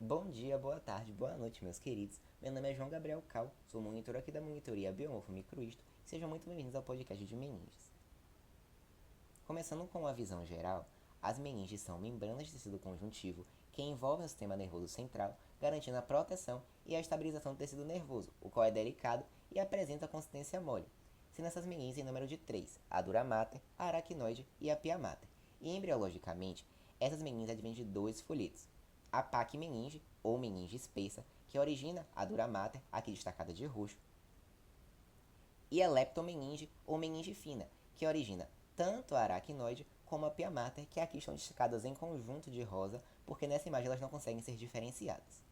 Bom dia, boa tarde, boa noite, meus queridos. Meu nome é João Gabriel Cal, sou monitor aqui da monitoria Biomorfo Microisto e sejam muito bem-vindos ao podcast de meninges. Começando com uma visão geral, as meninges são membranas de tecido conjuntivo que envolvem o sistema nervoso central, garantindo a proteção e a estabilização do tecido nervoso, o qual é delicado e apresenta consistência mole, sendo essas meninges em número de três: a dura mater, a aracnoide e a pia mater. E embriologicamente, essas meninges advêm de dois folhetos: a pacmeninge, ou meninge espessa, que origina a dura mater, aqui destacada de roxo, e a leptomeninge, ou meninge fina, que origina tanto a aracnoide como a pia mater, que aqui estão destacadas em conjunto de rosa, porque nessa imagem elas não conseguem ser diferenciadas.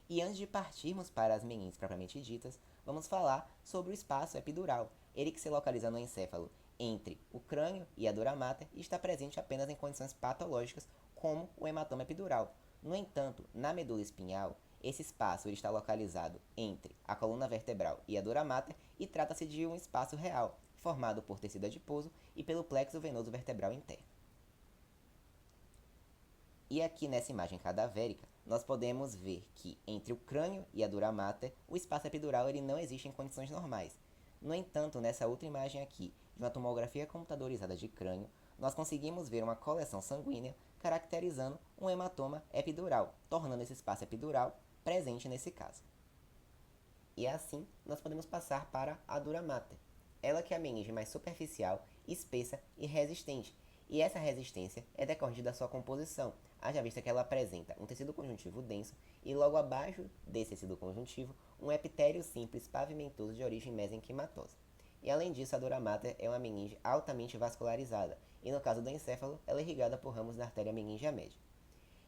E antes de partirmos para as meninges propriamente ditas, vamos falar sobre o espaço epidural, ele que se localiza no encéfalo entre o crânio e a dura mater e está presente apenas em condições patológicas, como o hematoma epidural. No entanto, na medula espinhal, esse espaço ele está localizado entre a coluna vertebral e a dura mater e trata-se de um espaço real, formado por tecido adiposo e pelo plexo venoso vertebral interno. E aqui nessa imagem cadavérica, nós podemos ver que entre o crânio e a dura mater, o espaço epidural ele não existe em condições normais. No entanto, nessa outra imagem aqui, de uma tomografia computadorizada de crânio, nós conseguimos ver uma coleção sanguínea caracterizando um hematoma epidural, tornando esse espaço epidural presente nesse caso. E assim, nós podemos passar para a dura mater. Ela que é a meninge mais superficial, espessa e resistente. E essa resistência é decorrente da sua composição, haja vista que ela apresenta um tecido conjuntivo denso e logo abaixo desse tecido conjuntivo, um epitélio simples pavimentoso de origem mesenquimatosa. E além disso, a dura mater é uma meninge altamente vascularizada, e no caso do encéfalo, ela é irrigada por ramos da artéria meningea média.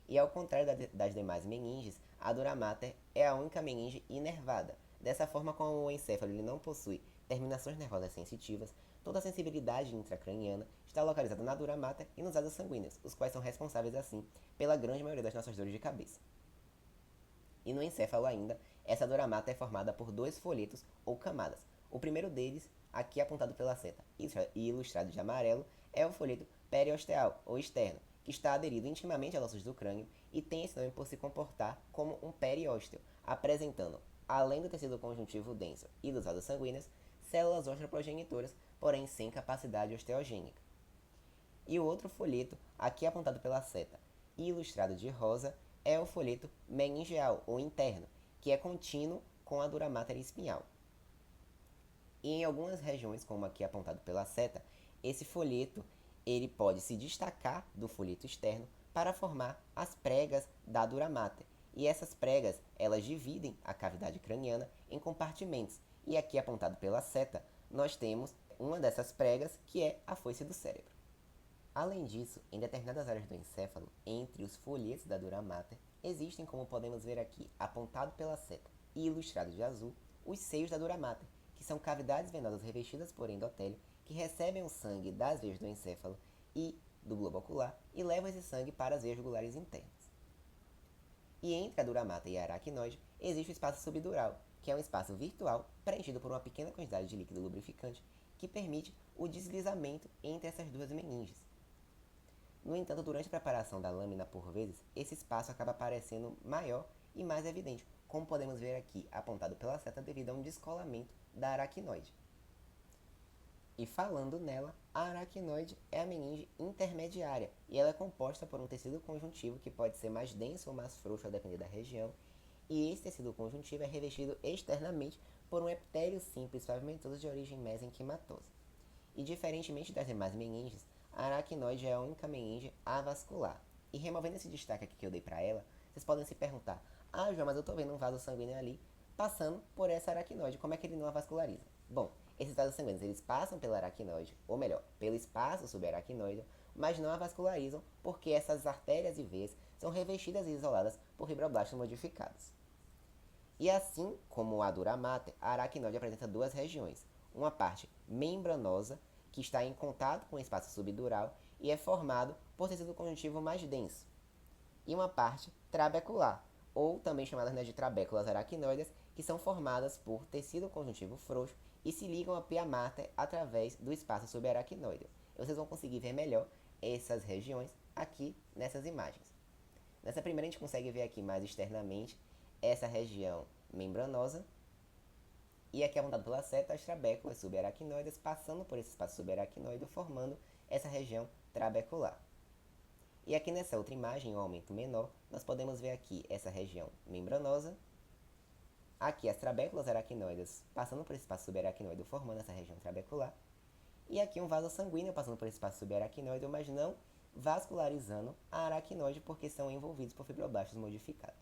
E ao contrário das demais meninges, a dura mater é a única meninge inervada. Dessa forma, como o encéfalo ele não possui terminações nervosas sensitivas, toda a sensibilidade intracraniana está localizada na dura mater e nos vasos sanguíneos, os quais são responsáveis, assim, pela grande maioria das nossas dores de cabeça. E no encéfalo ainda, essa dura mater é formada por dois folhetos ou camadas. O primeiro deles, aqui apontado pela seta e ilustrado de amarelo, é o folheto periosteal ou externo, que está aderido intimamente aos ossos do crânio e tem esse nome por se comportar como um periósteo, apresentando, além do tecido conjuntivo denso e dos vasos sanguíneos, células ostroprogenitoras, porém sem capacidade osteogênica. E o outro folheto, aqui apontado pela seta e ilustrado de rosa, é o folheto meningeal ou interno, que é contínuo com a dura mater espinhal. E em algumas regiões, como aqui apontado pela seta, esse folheto ele pode se destacar do folheto externo para formar as pregas da dura mater. E essas pregas, elas dividem a cavidade craniana em compartimentos. E aqui apontado pela seta, nós temos uma dessas pregas, que é a foice do cérebro. Além disso, em determinadas áreas do encéfalo, entre os folhetos da dura mater, existem, como podemos ver aqui, apontado pela seta e ilustrado de azul, os seios da dura mater, que são cavidades venosas revestidas por endotélio que recebem o sangue das veias do encéfalo e do globo ocular e levam esse sangue para as veias jugulares internas. E entre a dura mater e a aracnoide existe o espaço subdural, que é um espaço virtual preenchido por uma pequena quantidade de líquido lubrificante que permite o deslizamento entre essas duas meninges. No entanto, durante a preparação da lâmina, por vezes, esse espaço acaba parecendo maior e mais evidente, como podemos ver aqui apontado pela seta devido a um descolamento da aracnoide. E falando nela, a aracnoide é a meninge intermediária e ela é composta por um tecido conjuntivo que pode ser mais denso ou mais frouxo a depender da região, e esse tecido conjuntivo é revestido externamente por um epitélio simples pavimentoso de origem mesenquimatosa. E diferentemente das demais meninges, a aracnoide é a única meninge avascular. E removendo esse destaque aqui que eu dei para ela, vocês podem se perguntar: ah, João, mas eu estou vendo um vaso sanguíneo ali passando por essa aracnoide, como é que ele não avasculariza? Bom, esses vasos sanguíneos eles passam pela aracnoide, ou melhor, pelo espaço subaracnoide, mas não avascularizam porque essas artérias e veias são revestidas e isoladas por fibroblastos modificados. E assim como a dura mater, a aracnoide apresenta duas regiões. Uma parte membranosa, que está em contato com o espaço subdural e é formado por tecido conjuntivo mais denso. E uma parte trabecular, ou também chamadas de trabéculas aracnoides, que são formadas por tecido conjuntivo frouxo e se ligam à pia mater através do espaço subaracnoide. Vocês vão conseguir ver melhor essas regiões aqui nessas imagens. Nessa primeira a gente consegue ver aqui mais externamente essa região membranosa, e aqui apontado pela seta as trabéculas subaracnoides passando por esse espaço subaracnoide formando essa região trabecular. E aqui nessa outra imagem, em um aumento menor, nós podemos ver aqui essa região membranosa, aqui as trabéculas aracnoides passando por esse espaço subaracnoide formando essa região trabecular, e aqui um vaso sanguíneo passando por esse espaço subaracnoide, mas não vascularizando a aracnoide porque são envolvidos por fibroblastos modificados.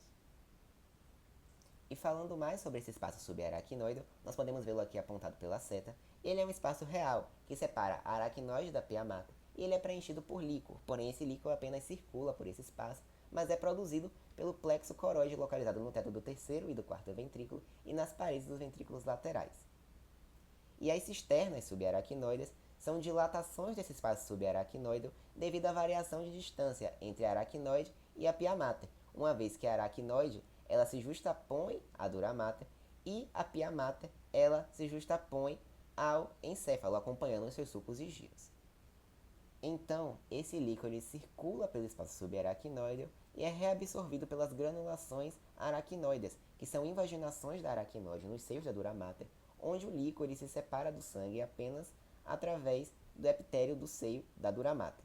E falando mais sobre esse espaço subaracnoide, nós podemos vê-lo aqui apontado pela seta. Ele é um espaço real que separa a aracnoide da pia mater e ele é preenchido por líquor, porém esse líquor apenas circula por esse espaço, mas é produzido pelo plexo coroide localizado no teto do terceiro e do quarto ventrículo e nas paredes dos ventrículos laterais. E as cisternas subaracnoides são dilatações desse espaço subaracnoide devido à variação de distância entre a aracnoide e a pia mater, uma vez que a aracnoide ela se justapõe à dura mater e a pia mater ela se justapõe ao encéfalo, acompanhando os seus sulcos e giros. Então, esse líquor ele circula pelo espaço subaracnoide e é reabsorvido pelas granulações aracnoides, que são invaginações da aracnoide nos seios da dura mater, onde o líquor ele se separa do sangue apenas através do epitélio do seio da dura mater.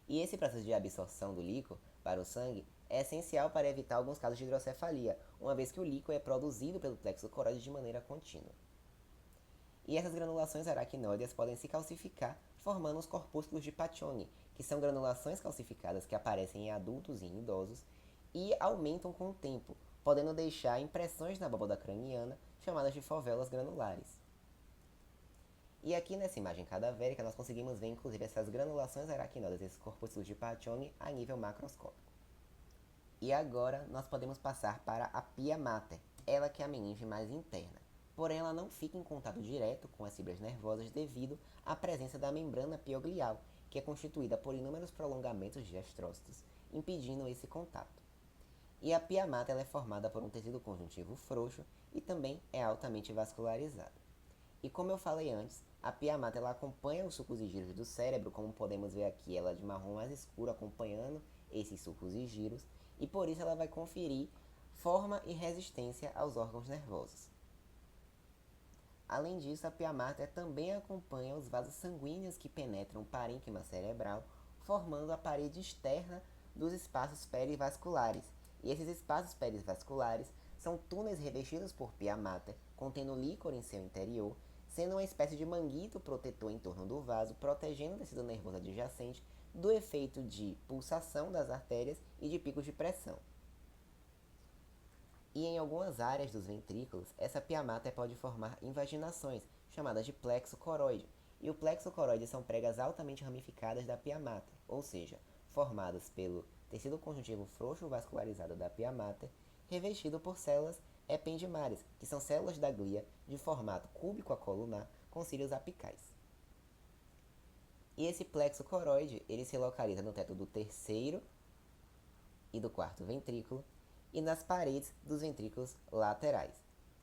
E esse processo de absorção do líquor para o sangue é essencial para evitar alguns casos de hidrocefalia, uma vez que o líquor é produzido pelo plexo coroide de maneira contínua. E essas granulações aracnoides podem se calcificar, formando os corpúsculos de Paccioni, que são granulações calcificadas que aparecem em adultos e em idosos e aumentam com o tempo, podendo deixar impressões na abóbada craniana, chamadas de fovelas granulares. E aqui nessa imagem cadavérica nós conseguimos ver inclusive essas granulações aracnoides, esses corpúsculos de Paccioni a nível macroscópico. E agora nós podemos passar para a pia mater, ela que é a meninge mais interna. Porém, ela não fica em contato direto com as fibras nervosas devido à presença da membrana pioglial, que é constituída por inúmeros prolongamentos de astrócitos, impedindo esse contato. E a pia mater ela é formada por um tecido conjuntivo frouxo e também é altamente vascularizada. E como eu falei antes, a pia mater ela acompanha os sulcos e giros do cérebro, como podemos ver aqui, ela é de marrom mais escuro acompanhando esses sulcos e giros, e por isso ela vai conferir forma e resistência aos órgãos nervosos. Além disso, a pia mater também acompanha os vasos sanguíneos que penetram o parênquima cerebral, formando a parede externa dos espaços perivasculares. E esses espaços perivasculares são túneis revestidos por pia mater, contendo líquor em seu interior, sendo uma espécie de manguito protetor em torno do vaso, protegendo o tecido nervoso adjacente do efeito de pulsação das artérias e de picos de pressão. E em algumas áreas dos ventrículos, essa pia mater pode formar invaginações, chamadas de plexo coroide. E o plexo coroide são pregas altamente ramificadas da pia mater, ou seja, formadas pelo tecido conjuntivo frouxo vascularizado da pia mater, revestido por células ependimárias, que são células da glia de formato cúbico-acolunar com cílios apicais. E esse plexo coroide, ele se localiza no teto do terceiro e do quarto ventrículo, e nas paredes dos ventrículos laterais.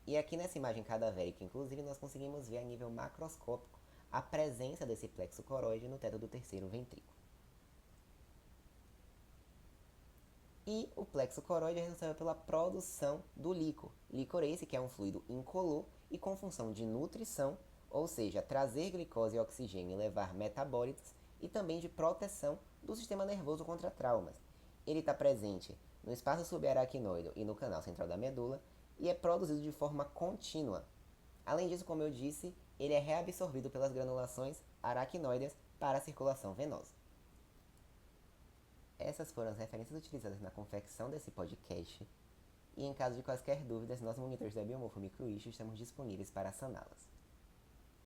E aqui nessa imagem cadavérica, inclusive, nós conseguimos ver a nível macroscópico a presença desse plexo coroide no teto do terceiro ventrículo. E o plexo coroide é responsável pela produção do líquor. Líquor esse que é um fluido incolor e com função de nutrição, ou seja, trazer glicose e oxigênio e levar metabólitos, e também de proteção do sistema nervoso contra traumas. Ele está presente no espaço subaracnoide e no canal central da medula, e é produzido de forma contínua. Além disso, como eu disse, ele é reabsorvido pelas granulações aracnoides para a circulação venosa. Essas foram as referências utilizadas na confecção desse podcast, e em caso de quaisquer dúvidas, nós monitores da Biomorfo Microissue estamos disponíveis para saná-las.